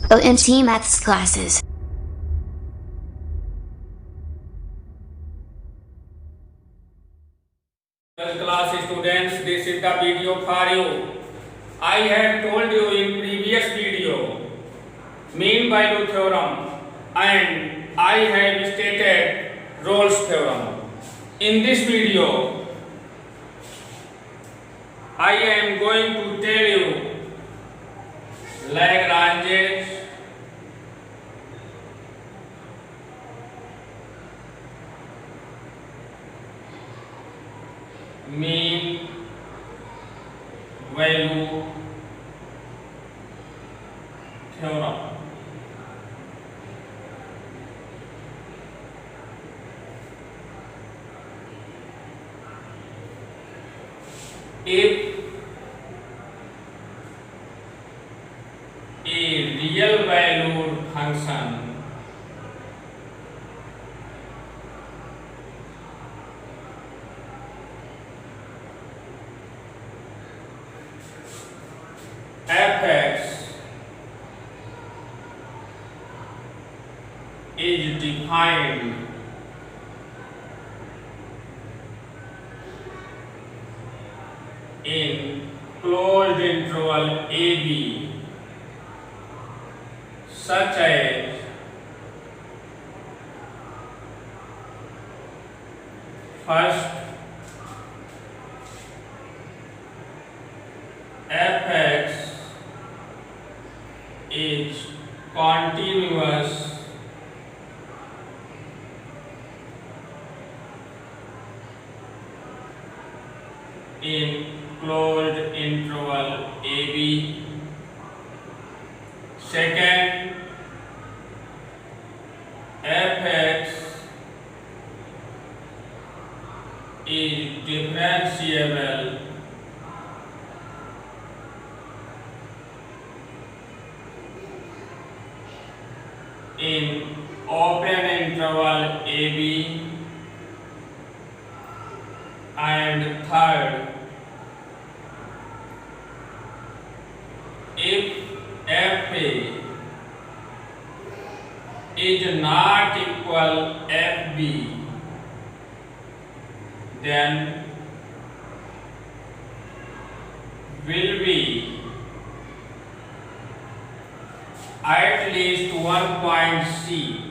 OMT Maths classes. Class students, this is the video for you. I had told you in previous video mean value theorem and I have stated Rolle's theorem. In this video I am going to tell you Lagrange's mean value theorem. If a real valued function f(x) is defined in closed interval AB such as first f(x) is continuous in closed interval AB. Second, f(x) is differentiable in open interval AB. And third, if fa is not equal fb, then will be at least one point C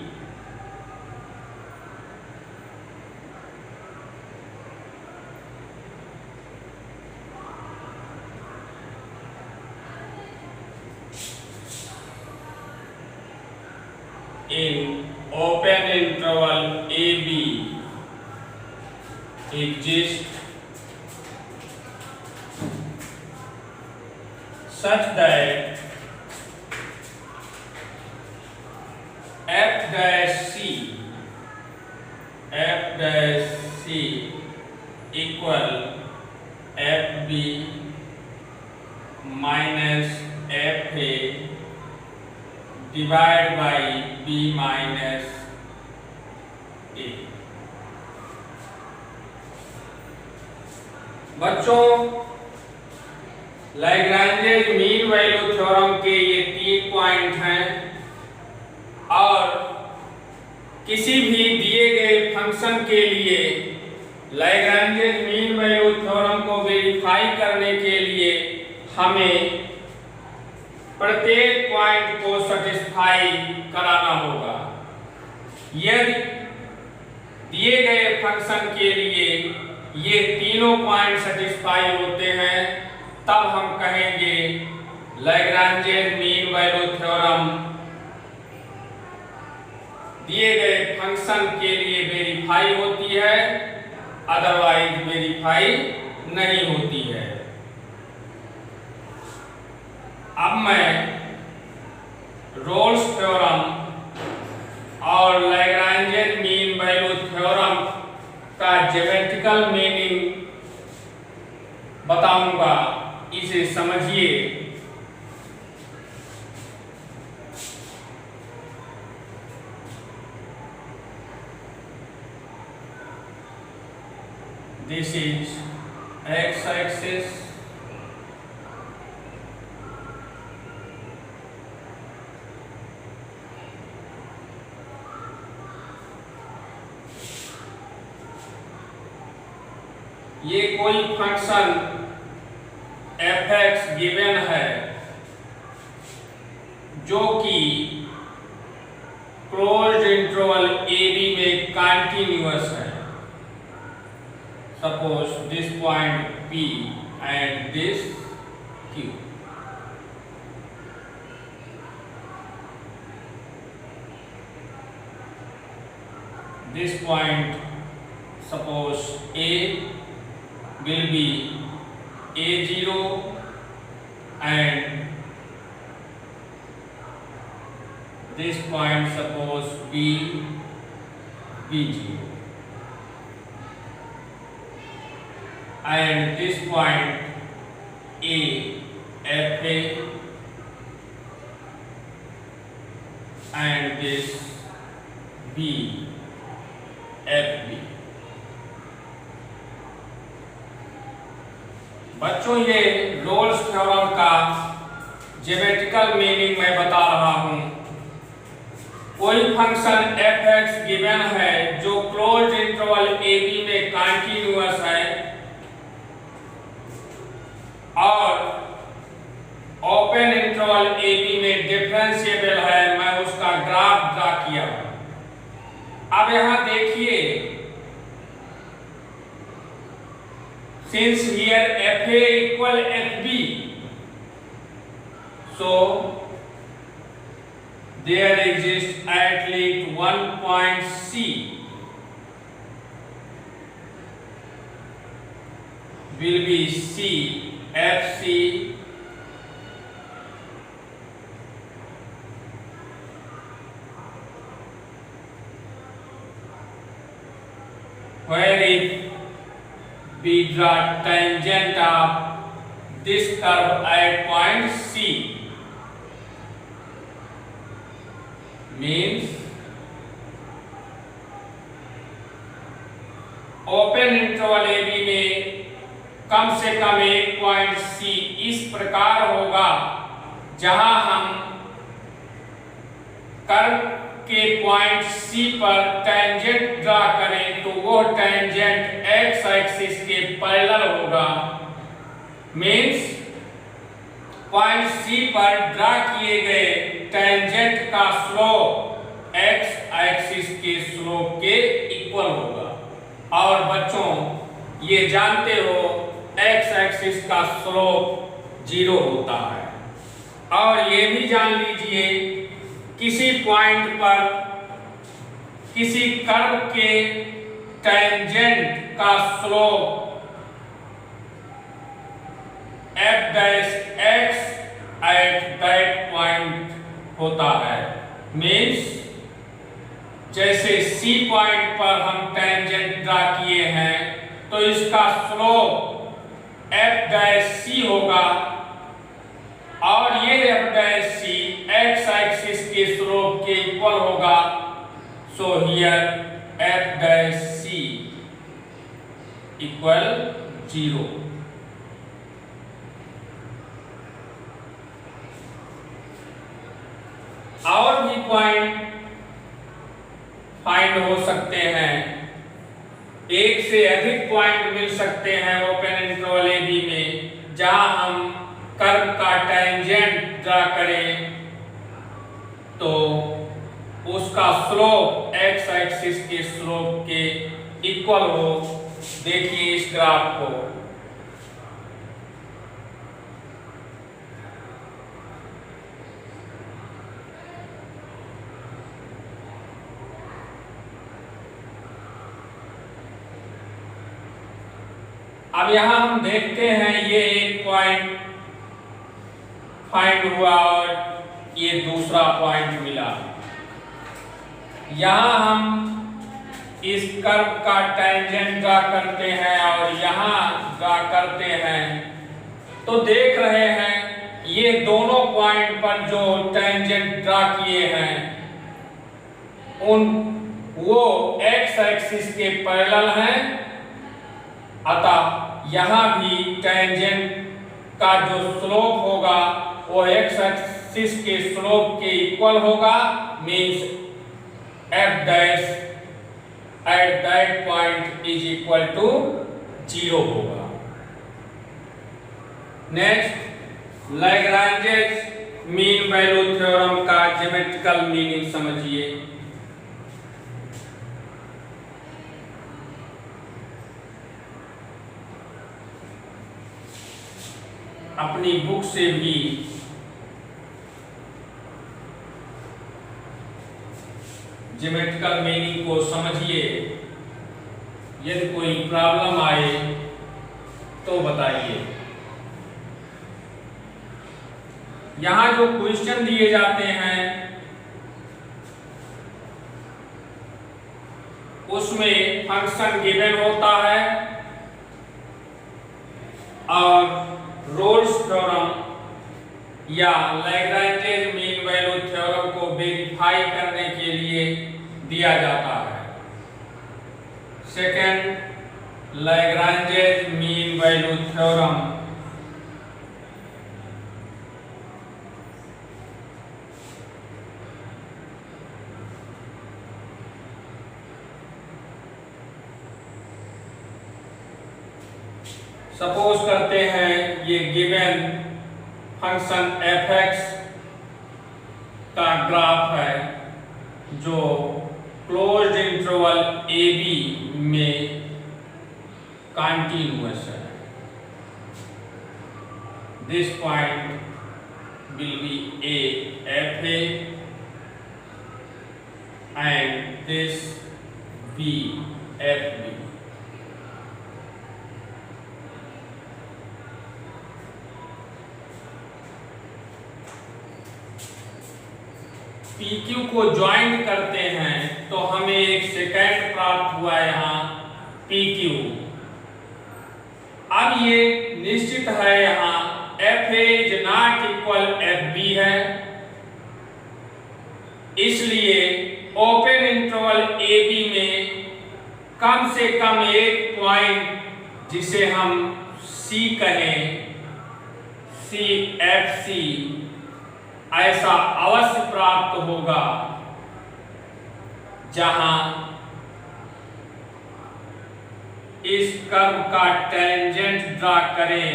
in open interval AB exists such that f c equal fb minus fa divided by b minus a. बच्चों, Lagrange's mean value theorem के ये 3 point हैं और किसी भी दिए गए function के लिए लैग्रांजेस मीन वैल्यू थ्योरम को वेरीफाई करने के लिए हमें प्रत्येक पॉइंट को सेटिस्फाई कराना होगा। यदि दिए गए फंक्शन के लिए ये तीनों पॉइंट सेटिस्फाई होते हैं तब हम कहेंगे लैग्रांजेस मीन वैल्यू थ्योरम दिए गए फंक्शन के लिए वेरीफाई होती है, अदरवाइज वेरीफाई नहीं होती है। अब मैं रोल्स थ्योरम और लैग्रांजेस मीन वैल्यू थ्योरम का ज्योमेट्रिकल मीनिंग बताऊंगा, इसे समझिए। This is x-axis ये कोई फंक्शन f(x) गिवन है जो कि क्लोज्ड इंटरवल ab में कंटिन्यूअस है। Suppose this point P and this Q। This point, suppose A will be A0 and this point suppose B B0 and this point A FA and this B FB। बच्चों ये Rolle's theorem का geometrical meaning मैं बता रहा हूं। कोई function f(x) given है जो क्लोज्ड इंटरवल ab में कंटिन्यूअस है और ओपन इंटरवल ab में डिफरेंशिएबल है। मैं उसका ग्राफ ड्रा किया। अब यहां देखिए, since here fa equal fb, so there exists at least one point C will be C FC where if we draw tangent of this curve at point C, means open interval AB में कम से कम एक point C इस प्रकार होगा जहां हम curve के point C पर टेंजेंट ड्रा करें तो वो टेंजेंट x एक्सिस के पैरेलल होगा। मींस पॉइंट C पर ड्रा किए गए टेंजेंट का स्लोप x एक्सिस के स्लोप के इक्वल होगा। और बच्चों ये जानते हो x एक्सिस का स्लोप 0 होता है। और ये भी जान लीजिए किसी पॉइंट पर किसी कर्व के टेंजेंट का slope f dash x at that point होता है। मीन्स जैसे C पॉइंट पर हम टेंजेंट ड्रा किए हैं तो इसका स्लोप f डैश C होगा और ये f dash C x axis के स्लोप के इक्वल होगा। So here f dash C equal 0। और भी पॉइंट फाइंड हो सकते हैं, एक से अधिक पॉइंट मिल सकते हैं ओपन इंटरवल AB में जहां हम कर्व का टेंजेंट ड्रा करें तो उसका स्लोप x एक्सिस के स्लोप के इक्वल हो। देखिए इस ग्राफ को, अब यहां हम देखते हैं ये एक पॉइंट फाइंड हुआ और ये दूसरा पॉइंट मिला। यहां हम इस कर्व का टेंजेंट ड्रा करते हैं और यहां ड्रा करते हैं तो देख रहे हैं ये दोनों पॉइंट पर जो टेंजेंट ड्रा किए हैं वो x एक्सिस के पैरेलल हैं। अतः यहाँ भी टेंजेंट का जो स्लोप होगा वो x एक्सिस के स्लोप के इक्वल होगा। Means f dash at that point is equal to 0 होगा। Next, Lagrange's mean value theorem का ज्योमेट्रिकल मीनिंग समझिए। अपनी बुक से भी ज्योमेट्रिकल मीनिंग को समझिए। यदि कोई प्रॉब्लम आए तो बताइए। यहां जो क्वेश्चन दिए जाते हैं उसमें फंक्शन गिवन होता है और रोल्स थ्योरम या लैग्रांजेस मीन वैल्यू थ्योरम को वेरीफाई करने के लिए दिया जाता है। Second, Lagrange's mean value theorem suppose करते हैं ये गिवन फंक्शन f(x) का ग्राफ है जो क्लोज्ड इंटरवल ab में कंटीन्यूअस है। This point will be a f(a) and this b f(b). PQ को ज्वाइंट करते हैं तो हमें एक सेकेंड प्राप्त हुआ यहाँ PQ। अब ये निश्चित है यहाँ FA is not equal FB है, इसलिए ओपन इंटरवल AB में कम से कम एक पॉइंट जिसे हम C कहें, CFC ऐसा अवश्य प्राप्त होगा जहां इस कर्व का टेंजेंट ड्रा करें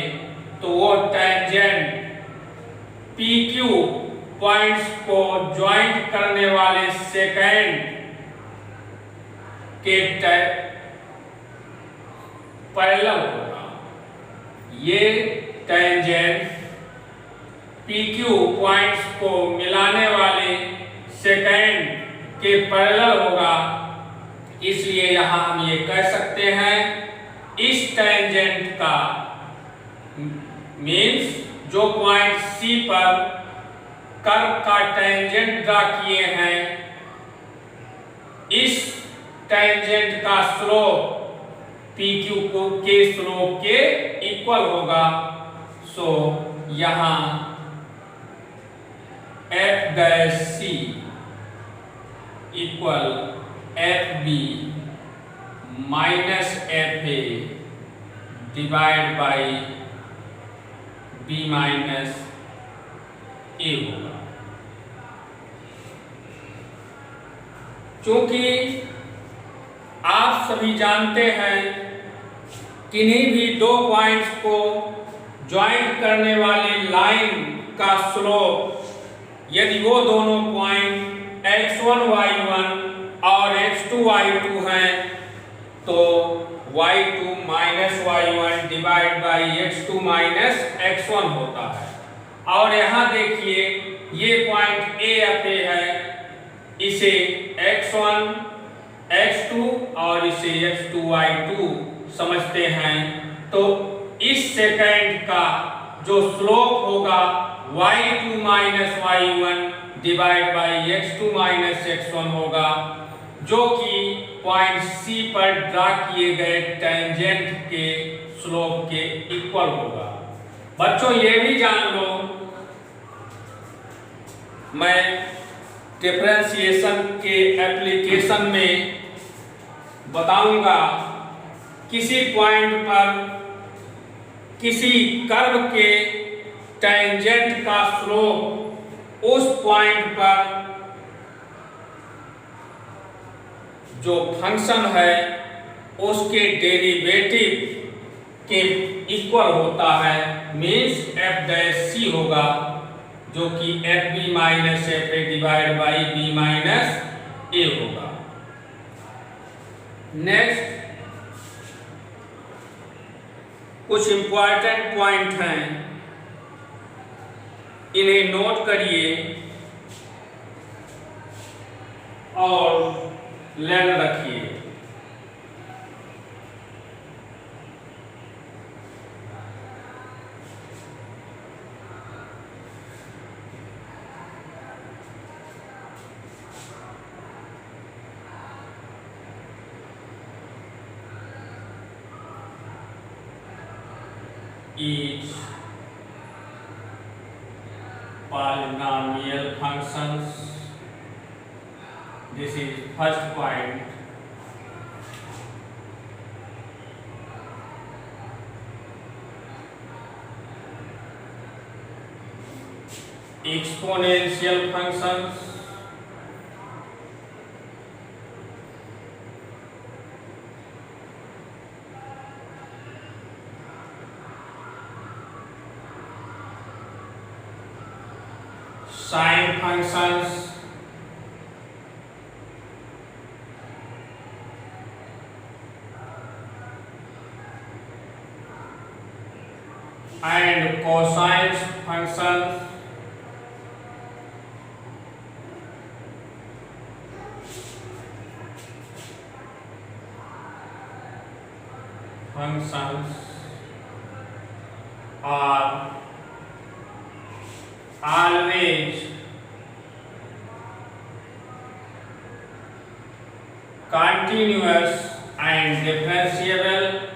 तो वो टेंजेंट PQ पॉइंट्स को ज्वाइंट करने वाले सेकेंड के पैरेलल होगा। ये टेंजेंट PQ पॉइंट्स को मिलाने वाले सेकेंड के पैरेलल होगा, इसलिए यहां हम ये कह सकते हैं इस टेंजेंट का मीन्स जो पॉइंट C पर कर्व का टेंजेंट ड्रा किए हैं इस टेंजेंट का स्लोप PQ के स्लोप के इक्वल होगा। सो यहां F' equal FB minus FA divide by B minus A होगा। क्योंकि आप सभी जानते हैं किन्हीं भी दो पॉइंट्स को ज्वाइंट करने वाली लाइन का स्लोप यदि वो दोनों पॉइंट x1 y1 और x2 y2 हैं तो y2 minus y1 divide by x2 minus x1 होता है। और यहाँ देखिए ये पॉइंट AFA है, इसे x1 x2 और इसे x2 y2 समझते हैं। तो इस सेकेंड का जो स्लोप होगा y2 minus y1 divide by x2 minus x1 होगा, जो कि पॉइंट C पर ड्रा किए गए टेंजेंट के स्लोप के इक्वल होगा। बच्चों ये भी जान लो, मैं डिफरेंशिएशन के एप्लीकेशन में बताऊंगा किसी पॉइंट पर किसी कर्व के टेंजेंट का स्लोप उस पॉइंट पर जो फंक्शन है उसके डेरिवेटिव के इक्वल होता है, मीन्स एफ डैश सी होगा, जो कि F B minus F A divide by B minus A होगा। नेक्स्ट कुछ इंपॉर्टेंट पॉइंट हैं, इन्हें नोट करिए और लर्न रखिए। Each polynomial functions, this is first point, exponential functions, sine functions, and cosine functions, are always continuous and differentiable,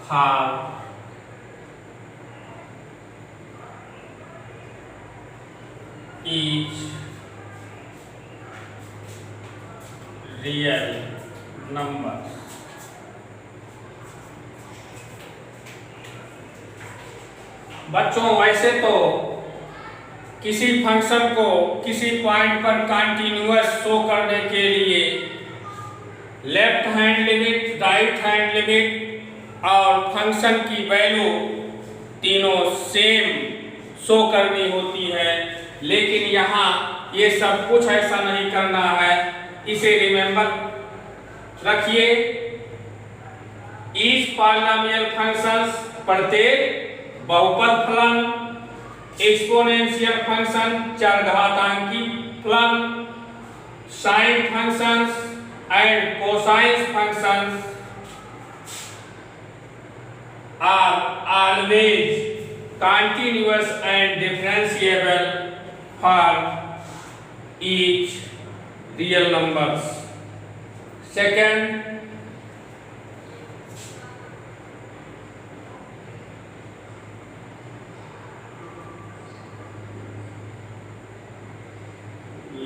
have each real numbers. बच्चों वैसे तो किसी फंक्शन को किसी पॉइंट पर कंटिन्यूअस शो करने के लिए left hand limit, right hand limit और फंक्शन की वैल्यू तीनों सेम शो करनी होती है, लेकिन यहाँ ये सब कुछ ऐसा नहीं करना है। इसे रिमेंबर रखिए, ईच पॉलिनोमियल फंक्शंस प्रत्येक बहुपद फलन, एक्सपोनेंशियल फंक्शन चरघातांकी फलन, sine functions and cosine functions are always continuous and differentiable for each real numbers. Second,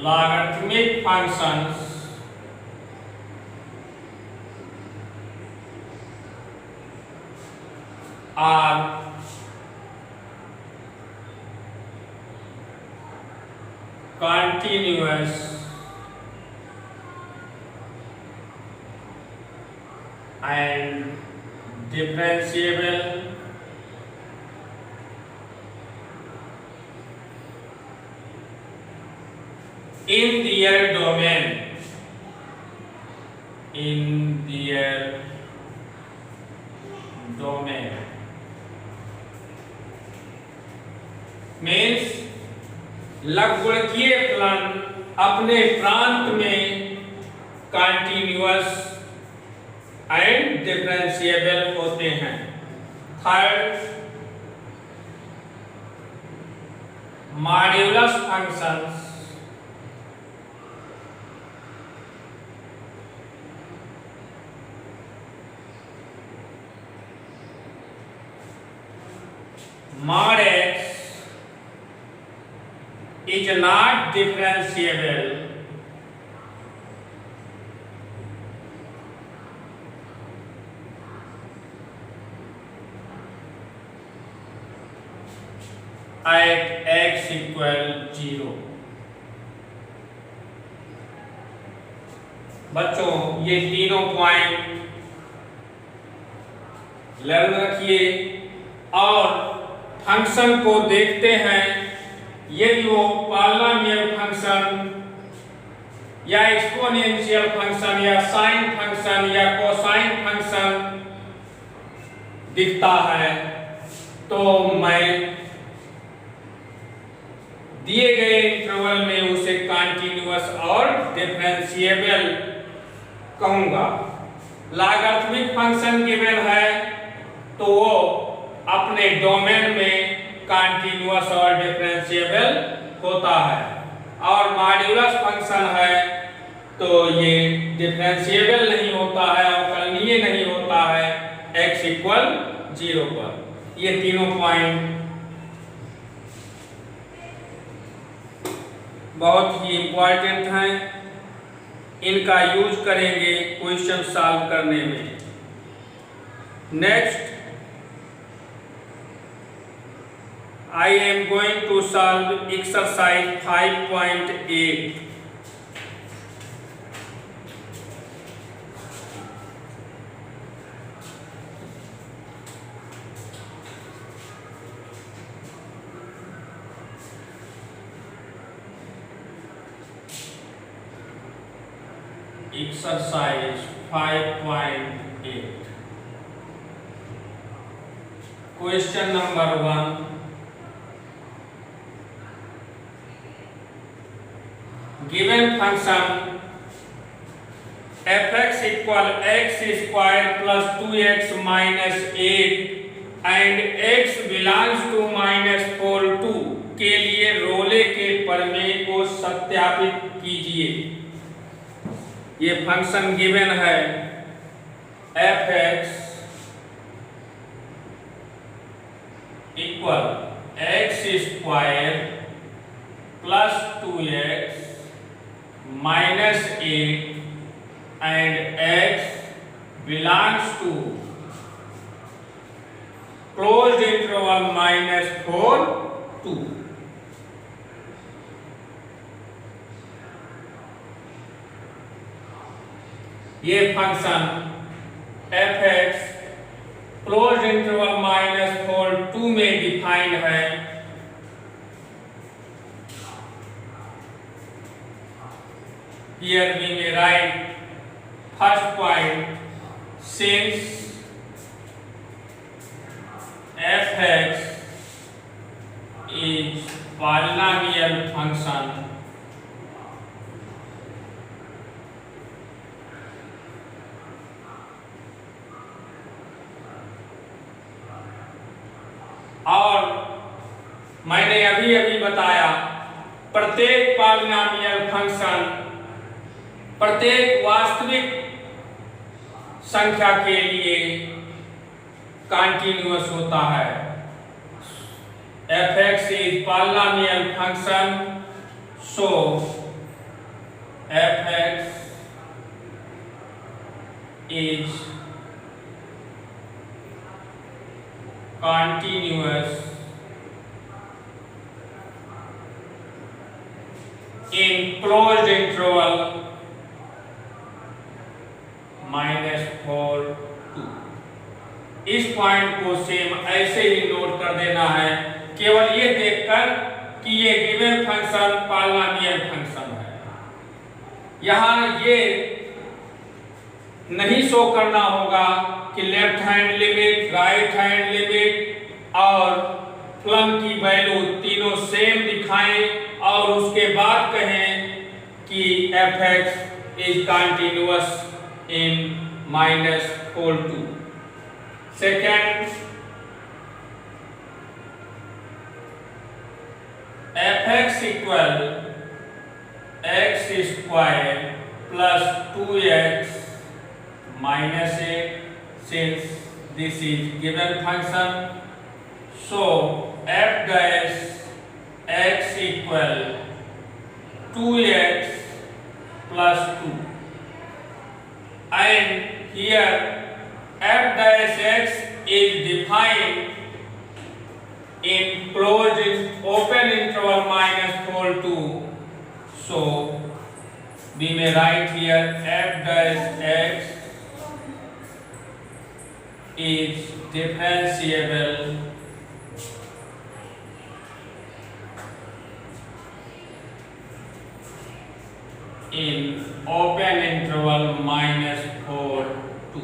logarithmic functions are continuous and differentiable in their domain, in their domain means लघुगणकीय फलन अपने प्रांत में continuous and differentiable होते हैं। Third, modulus functions mod x is not differentiable at x equal 0। बच्चों ये तीनों point learn रखिए और फंक्शन को देखते हैं, यदि वो पॉलिनोमियल फंक्शन या एक्सपोनेंशियल फंक्शन या साइन फंक्शन या कोसाइन फंक्शन दिखता है तो मैं दिए गए इंटरवल में उसे कंटीन्यूअस और डिफरेंशिएबल कहूंगा। लॉगरिथमिक फंक्शन गिवन है तो वो अपने डोमेन में कंटीन्यूअस और डिफरेंशिएबल होता है, और मॉड्यूलस फंक्शन है तो ये डिफरेंशिएबल नहीं होता है, अवकलनीय नहीं होता है x इक्वल 0 पर। ये तीनों पॉइंट बहुत ही इंपॉर्टेंट हैं, इनका यूज करेंगे क्वेश्चन सॉल्व करने में। Next I am going to solve exercise 5.8। Exercise 5.8 Question number 1। Given function f(x) equal x square plus 2x minus 8 and x belongs to minus 4 2 के लिए रोले के प्रमेय को सत्यापित कीजिए। ये फंक्शन गिवन है f(x) equal x square plus 2x minus 8 and x belongs to closed interval minus 4 2। ये function f(x) closed interval minus 4 2 में डिफाइंड है। Here we may write first point, since f(x) is polynomial function, और मैंने अभी अभी बताया प्रत्येक polynomial function प्रत्येक वास्तविक संख्या के लिए कंटीन्यूअस होता है। f(x) is polynomial function, so f(x) is continuous in closed interval minus 4 2। इस पॉइंट को सेम ऐसे ही नोट कर देना है, केवल ये देखकर कि ये गिवन फंक्शन पॉलिनोमियल फंक्शन है। यहाँ ये नहीं शो करना होगा कि left hand limit, right hand limit और प्लम की वैल्यू तीनों सेम दिखाएं और उसके बाद कहें कि f(x) is continuous in minus 4 2। Second, f(x) equal x square plus 2x minus 8, since this is given function, so f dash x equal 2x plus 2, and here f dash x is defined in closed open interval -4 to, so we may write here f dash x is differentiable in open interval -4 to.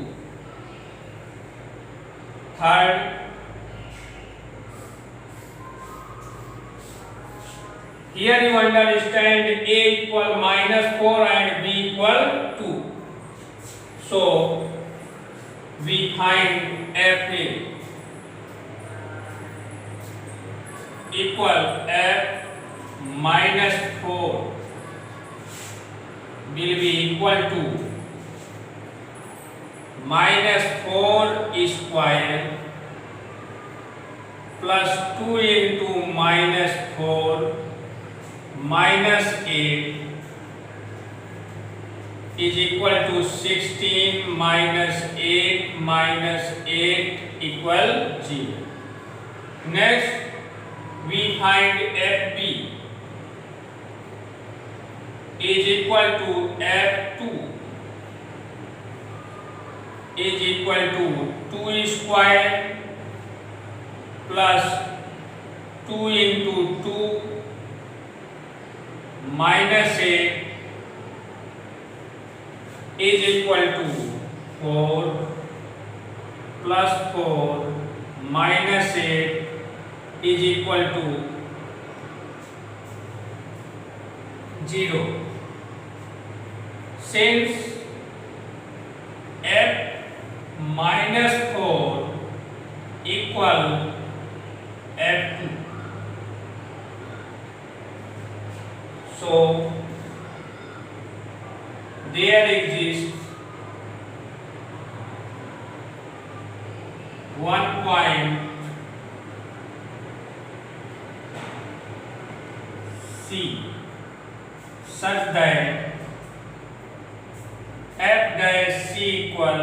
Third, here you understand a equal -4 and b equal 2. So we find f equal f -4 will be equal to -4 square plus 2 into -4 minus 8 is equal to 16 minus 8 minus 8 equal 0. Next, we find FB is equal to F2 is equal to 2 square plus 2 into 2 minus 8 is equal to 4 plus 4 minus 8 is equal to 0. Since f minus 4 equal f2, so there exists one point C such that f dash C equal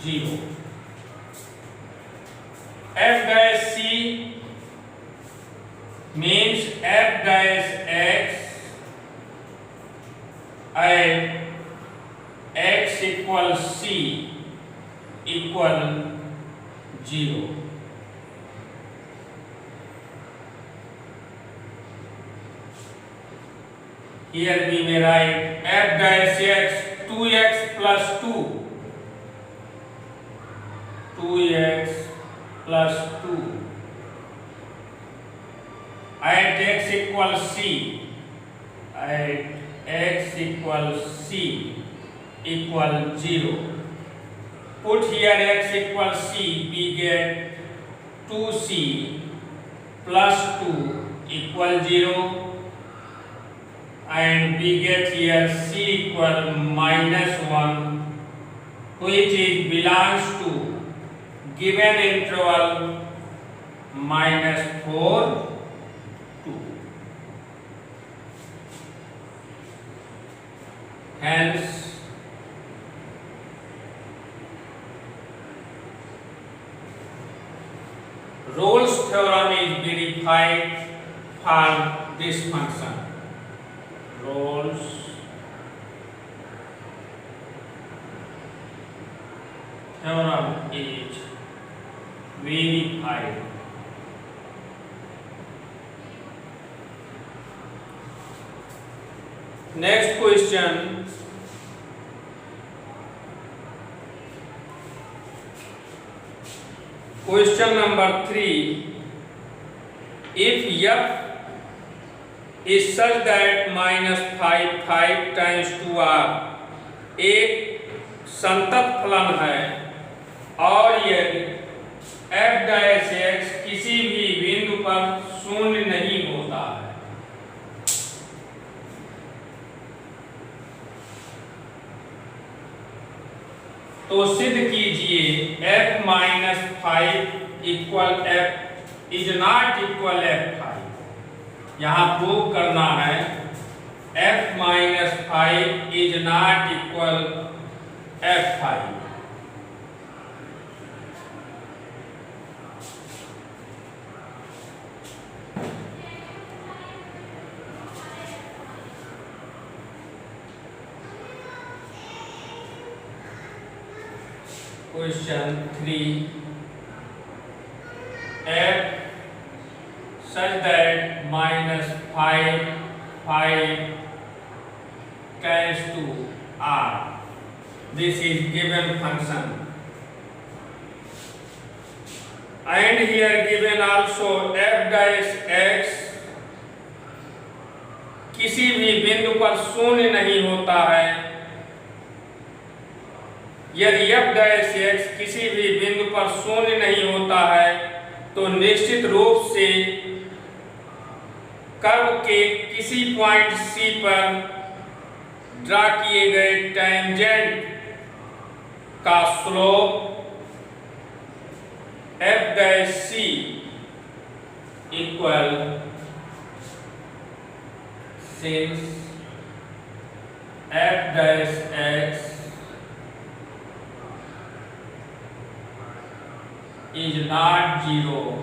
0. F dash C means f dash x and x equals C equal 0. Here we may write f dash x 2x plus 2, 2x plus 2 at x equals C, at x equals C equal 0. Put here x equals C, we get 2C plus 2 equal 0, and we get here C equal -1, which is belongs to given interval -4 to. Hence Rolle's theorem is verified for this function. Rolle's theorem is verified. Next question. Question number 3. If f is such that -5 times 2r एक संतत फलन है और यदि f dash x किसी भी बिंदु पर शून्य नहीं होता है, तो सिद्ध कीजिए f -5 equal f is not equal f5। यहाँ प्रूव करना है f -5 is not equal f5। Question 3. F such that minus 5 tends to R. This is given function. And here given also f dash x किसी भी बिंदु पर शून्य नहीं होता है। यदि f डैश x किसी भी बिंदु पर शून्य नहीं होता है तो निश्चित रूप से कर्व के किसी पॉइंट C पर ड्रा किए गए टेंजेंट का slope f dash c equal, since f dash x is not 0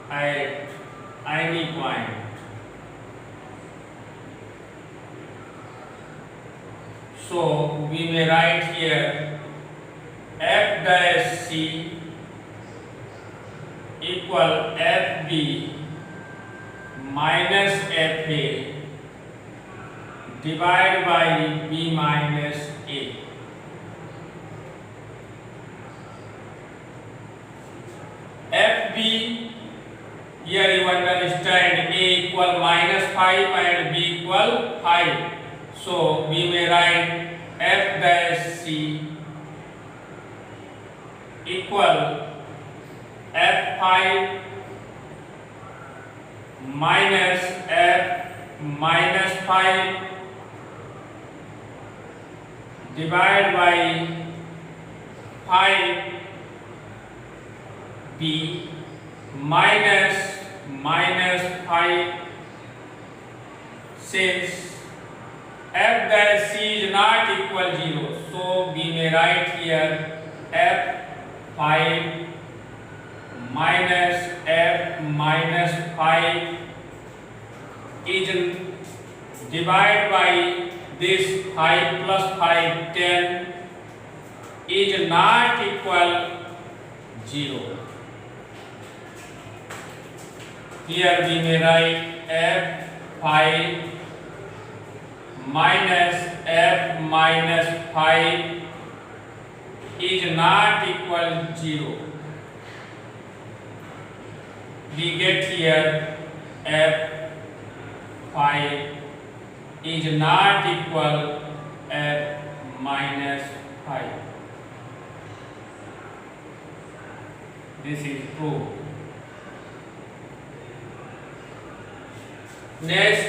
at any point, so we may write here f dash c equal fb minus fa divided by b minus a. fb, here you understand a equal minus 5 and b equal 5, so we may write f dash c equal f5 minus f minus 5 divided by 5b minus 5, since f dash c is not equal 0, so we may write here f5 minus f minus 5 is divided by this 5 plus 5 10 is not equal 0. Here we may write f5 minus f minus 5 is not equal 0. We get here f5 is not equal f minus 5. This is true. Next,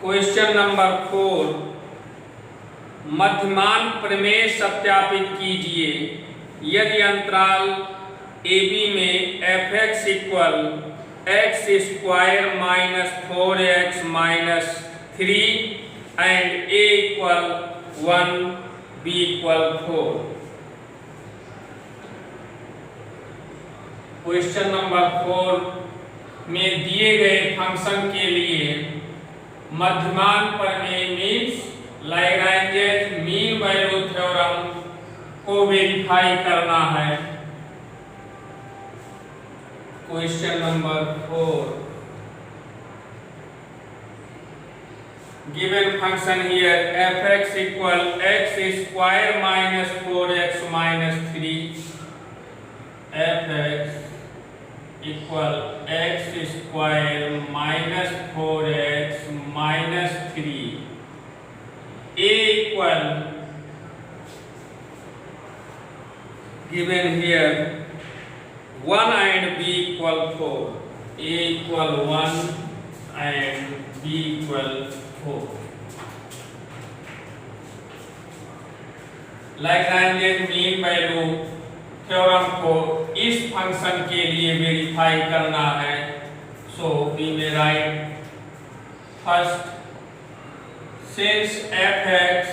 question number 4. मध्यमान प्रमेय सत्यापित कीजिए यदि अंतराल AB में fx equal x square minus 4x minus 3 and a equal 1 b equal 4. Question number 4 में दिए गए function के लिए मध्यमान प्रमेय मीन्स लैग्रैन्ज मीन वैल्यू थ्योरम को वेरीफाई करना है. Question number 4. Given function here fx equal x square minus 4x minus 3, fx equal x square minus 4x minus 3, a equal given here 1 and b equal 4, a equal 1 and b equal 4. Lagrange mean value theorem को इस function के लिए verify करना है. So we may write first, since fx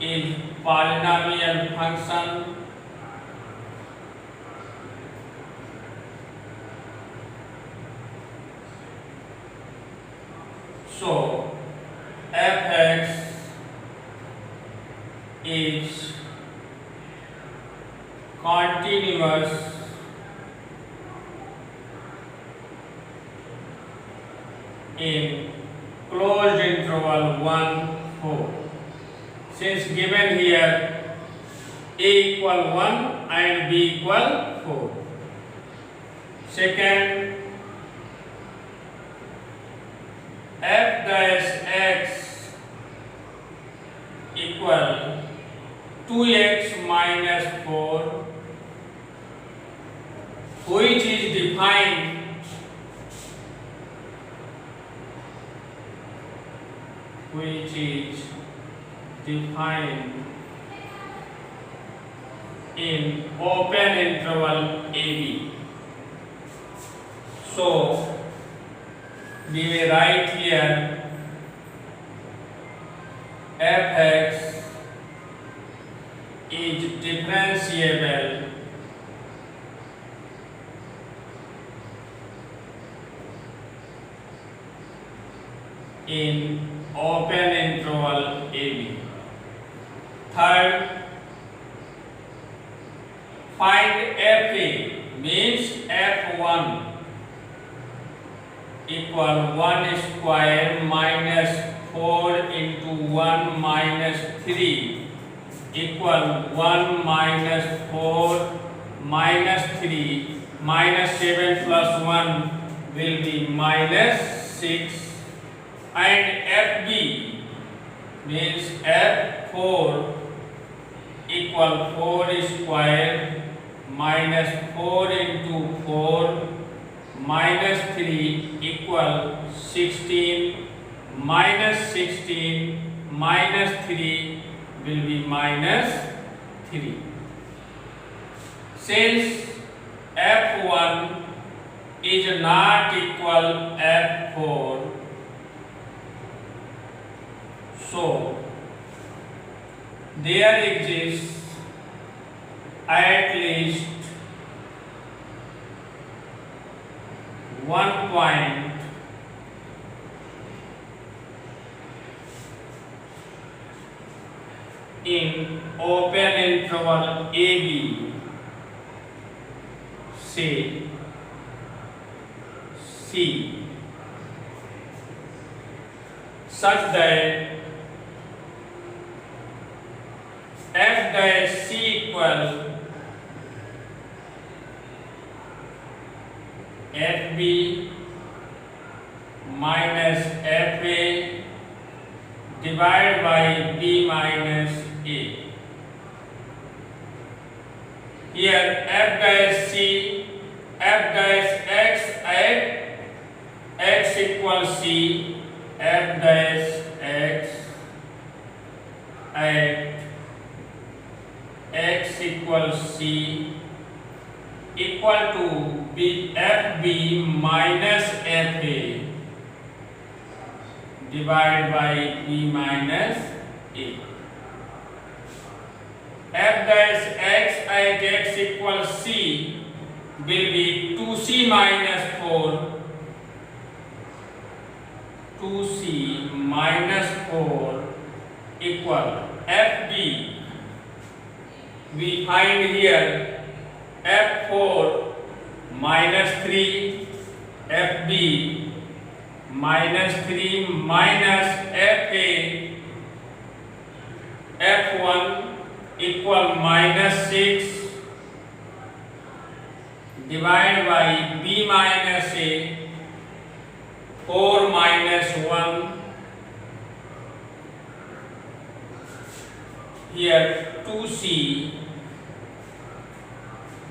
is polynomial function, so fx is continuous in closed interval 1, 4. Since given here a equal 1 and b equal 4. Second, f dash x equal 2x minus 4, which is defined in open interval AB. So we will write here fx is differentiable in open interval AB. Third, find fa means f1 equal 1 square minus 4 into 1 minus 3 equal 1 minus 4 minus 3 minus 7 plus 1 will be minus 6, and fb means f4 equal 4 square minus 4 into 4 minus 3 equal 16 minus 16 minus 3 will be minus 3. Since f1 is not equal f4, so there exists at least one point in open interval AB, say C, such that f dash c equal fb minus fa divided by b minus a. Here f dash c, f dash x at x equals c, f dash x at x equals c equal to fb minus fa divided by b minus a. F dash x at x equals c will be 2c minus 4, 2c minus 4 equal fb. We find here f4 minus 3, fb minus 3 minus fa, f1 equal minus 6 divided by b minus a, 4 minus 1. Here 2c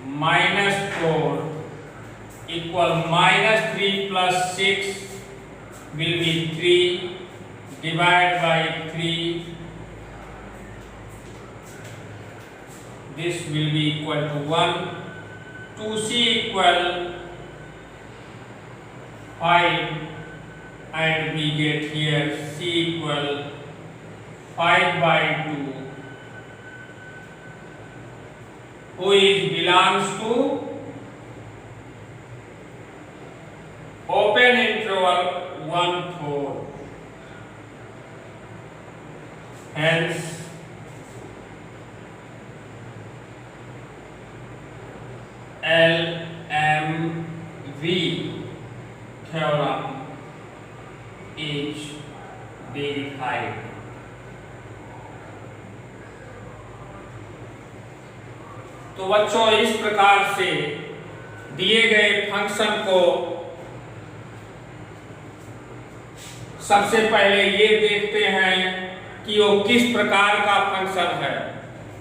minus 4 equal minus 3 plus 6 will be 3 divided by 3. This will be equal to 1. 2c equal 5 and we get here c equal 5 by 2, which belongs to open interval 1, 4. Hence V theorem is verified. तो बच्चों इस प्रकार से दिए गए function को सबसे पहले ये देखते हैं कि वो किस प्रकार का फंक्शन है।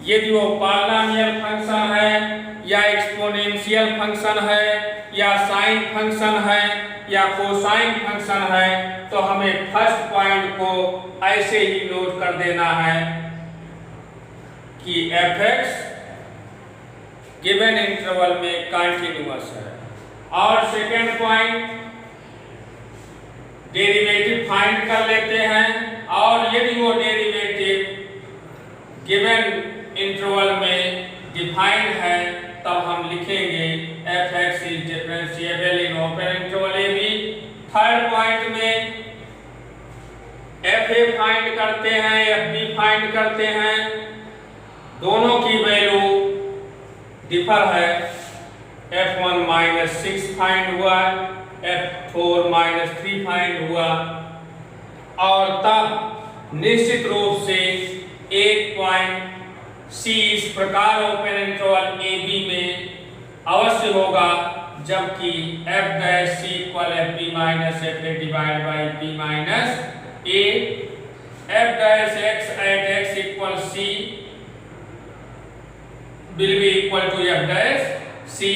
यदि वो पॉलिनोमियल फंक्शन है या एक्सपोनेंशियल फंक्शन है या साइन फंक्शन है या कोसाइन फंक्शन है तो हमें फर्स्ट पॉइंट को ऐसे ही नोट कर देना है कि fx गिवन इंटरवल में कंटिन्यूअस है। और सेकेंड पॉइंट डेरिवेटिव फाइंड कर लेते हैं और यदि वो डेरिवेटिव गिवन इंटरवल में डिफाइंड है तब हम लिखेंगे fx is differentiable in open interval A B. Third point में fa फाइंड करते हैं fb फाइंड करते हैं, दोनों की वैल्यू डिफर है। f1 माइनस 6 फाइंड हुआ, f4 माइनस 3 फाइंड हुआ और तब निश्चित रूप से एक पॉइंट C इस प्रकार ओपन इंटरवल ए बी में अवश्य होगा जबकि f dash C equal fb minus fa divide by b minus a। f dash x at x equal C will be equal to f dash C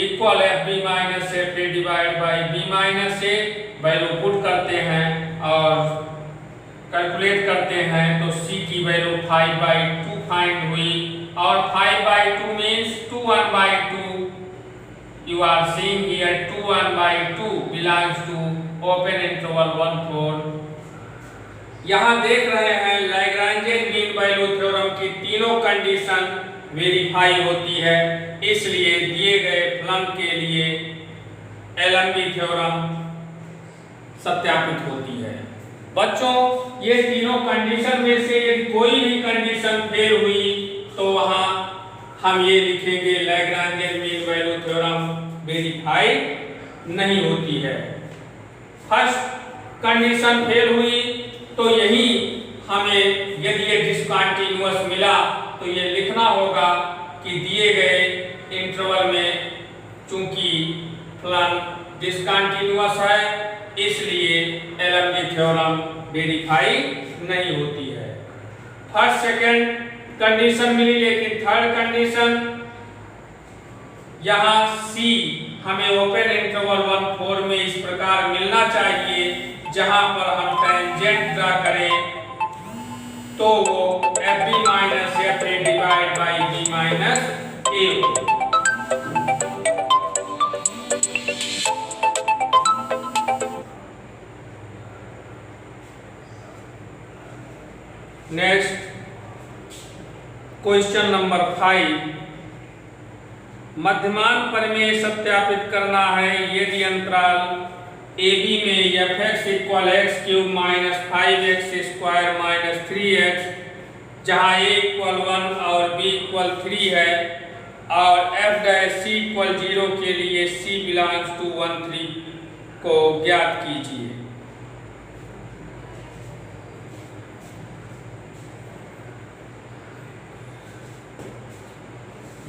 equal fb minus fa divided by b minus a। Value put करते हैं और calculate करते हैं तो C की value 5/2 find हुई और 5/2 means 2/2। You are seeing here 2/2 belongs to open interval 1/4। यहाँ देख रहे हैं लैग्रांजियन मीन वैल्यू थ्योरम की तीनों कंडीशन वेरीफाई होती है, इसलिए दिए गए फलन के लिए एलएमबी थ्योरम सत्यापित होती है। बच्चों ये तीनों कंडीशन में से यदि कोई भी कंडीशन फेल हुई तो वहां हम ये लिखेंगे Lagrangian mean value theorem verify नहीं होती है। फर्स्ट कंडीशन फेल हुई तो यही हमें यदि ये डिसकंटिन्यूअस मिला तो ये लिखना होगा कि दिए गए इंटरवल में चूंकि फलन डिसकंटिन्यूअस है इसलिए एलएमबी थ्योरम वेरीफाई नहीं होती है। फर्स्ट सेकंड कंडीशन मिली लेकिन थर्ड कंडीशन यहाँ C हमें ओपन इंटरवल 1/4 में इस प्रकार मिलना चाहिए जहां पर हम टेंजेंट ड्रा करें तो वो fb minus fa divide by b minus a हो। नेक्स्ट क्वेश्चन नंबर 5, मध्यमान प्रमेय सत्यापित करना है यदि अंतराल AB में fx equal x cube minus 5x square minus 3x जहाँ a इक्वल 1 और b इक्वल 3 है और f डैश c इक्वल 0 के लिए c बिलोंग्स टू 1 3 को ज्ञात कीजिए।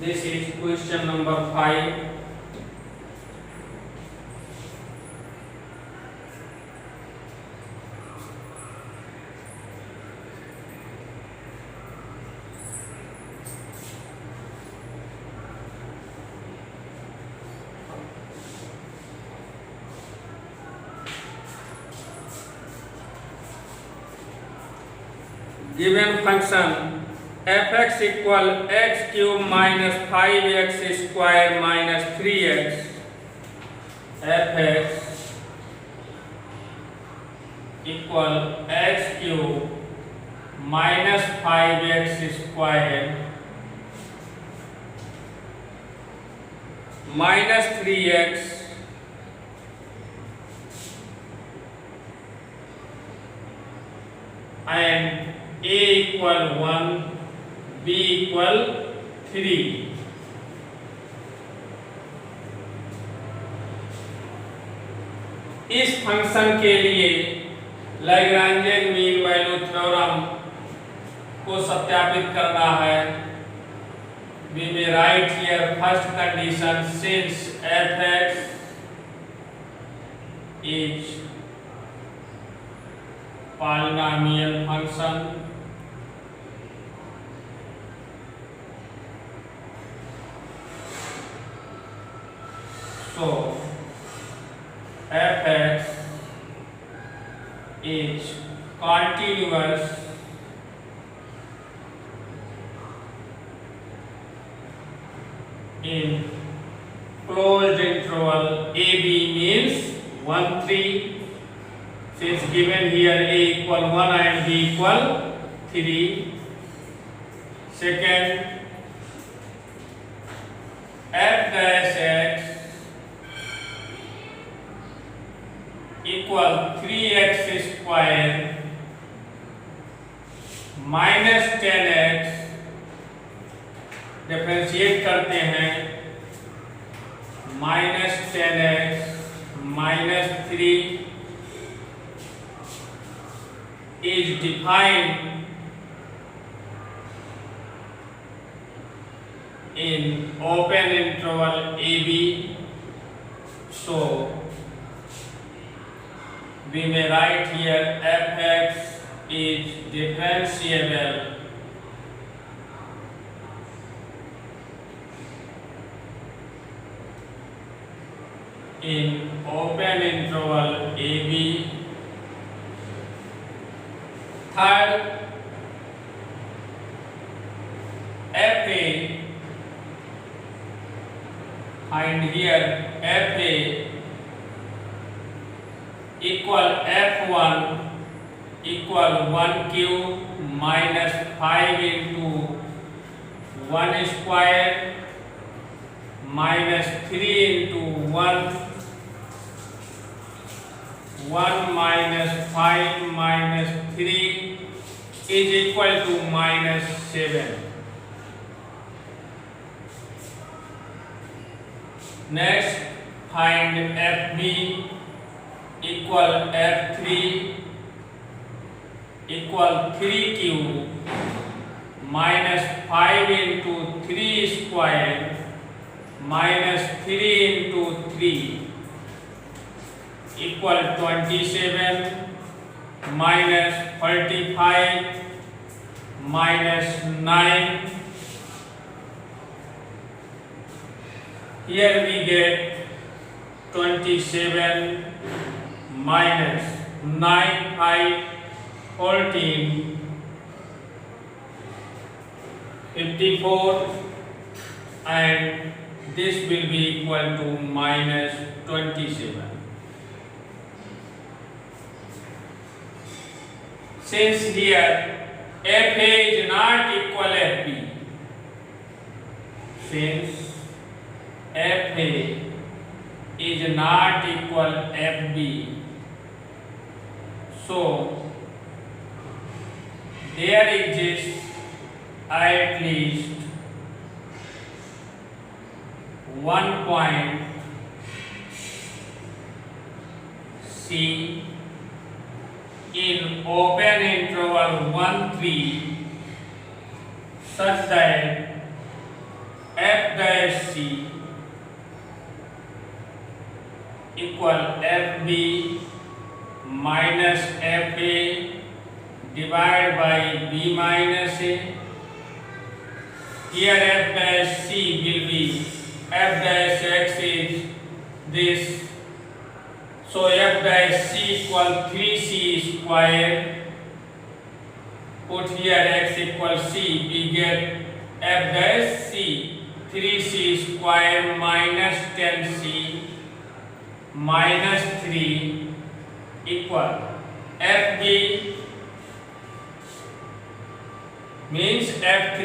This is question number 5. Given function fx equal x cube minus 5x square minus 3x, fx equal x cube minus 5x square minus 3x and a equal 1, b equal 3। इस function के लिए Lagrangian mean value theorem को सत्यापित करना है। We may write here first condition, since f(x) is polynomial function, so f(x) is continuous in closed interval AB, means 1, 3, since given here A equal 1 and B equal 3. Second, f dash x equal 3x square minus 10x, differentiate करते हैं, minus 10x minus 3 is defined in open interval AB, so we may write here f(x) is differentiable in open interval AB. Third, fa, find here fa equal f1 equal 1 cube minus 5 into 1 square minus 3 into 1 minus 5 minus 3 is equal to minus 7. Next, find fb equal f3 equal 3 cube minus 5 into 3 square minus 3 into 3 equal 27 minus 45 minus 9. Here we get 27 minus 9, 5, 14, 54, and this will be equal to minus 27. Since here fa is not equal fb, since fa is not equal fb, so there exists at least one point C in open interval 1, 3 such that f dash c equal fb minus fa divided by b minus a. Here f dash c will be f dash x is this, so f dash c equal 3c square. Put here x equal c, we get f dash c 3c square minus 10c minus 3 equal fb means f3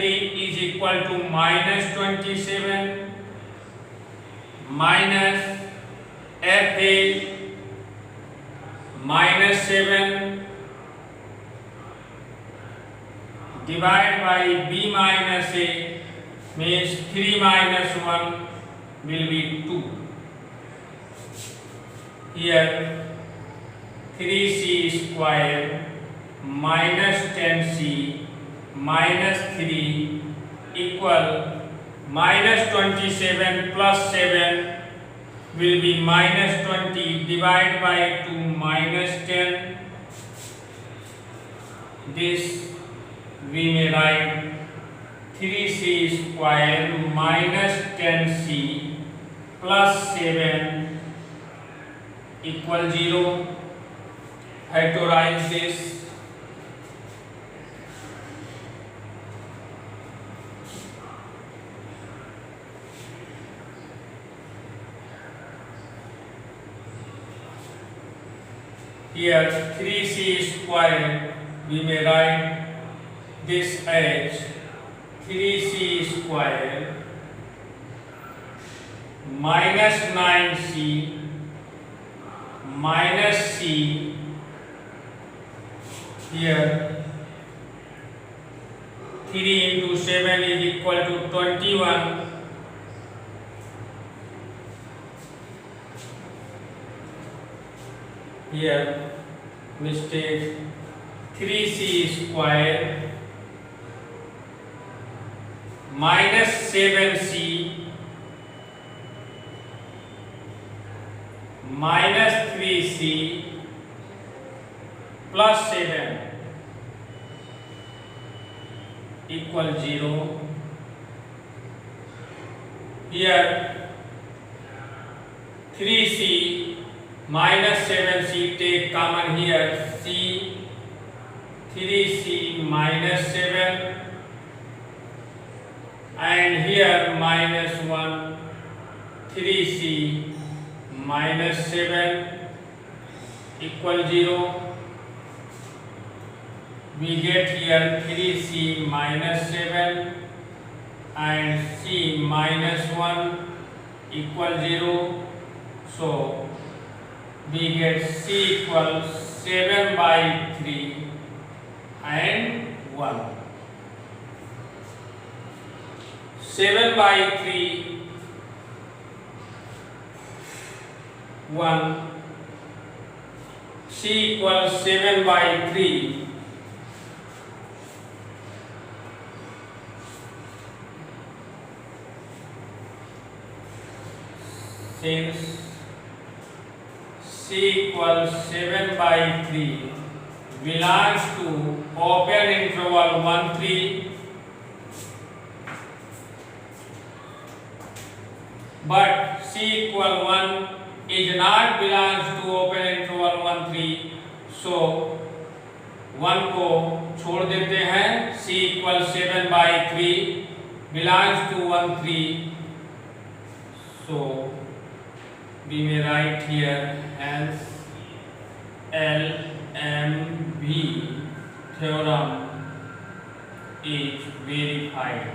is equal to minus 27 minus fa minus 7 divided by b minus a means 3 minus 1 will be 2. Here 3c square minus 10c minus 3 equal minus 27 plus 7 will be minus 20 divided by 2 minus 10. This we may write 3c square minus 10c plus 7 equal 0. Factorize this. Here 3c square we may write this as 3c square minus 9c minus c. Here 3 into 7 is equal to 21. Here mistake 3c square minus 7c minus 3c plus 7 equal 0. Here 3c minus 7c take common here, c 3c minus 7 and here minus 1 3c minus 7 equal 0. We get here 3c minus 7 and c minus 1 equal 0. So we get c equals 7 by 3 and 1. 7 by 3, 1. C equals 7 by 3. Since C equals 7 by 3 belongs to open interval 1, 3, but C equal 1 is not belongs to open interval 1, 3, so 1 को छोड़ देते हैं. C equal 7 by 3 belongs to 1, 3, so we may write here hence LMB theorem is verified.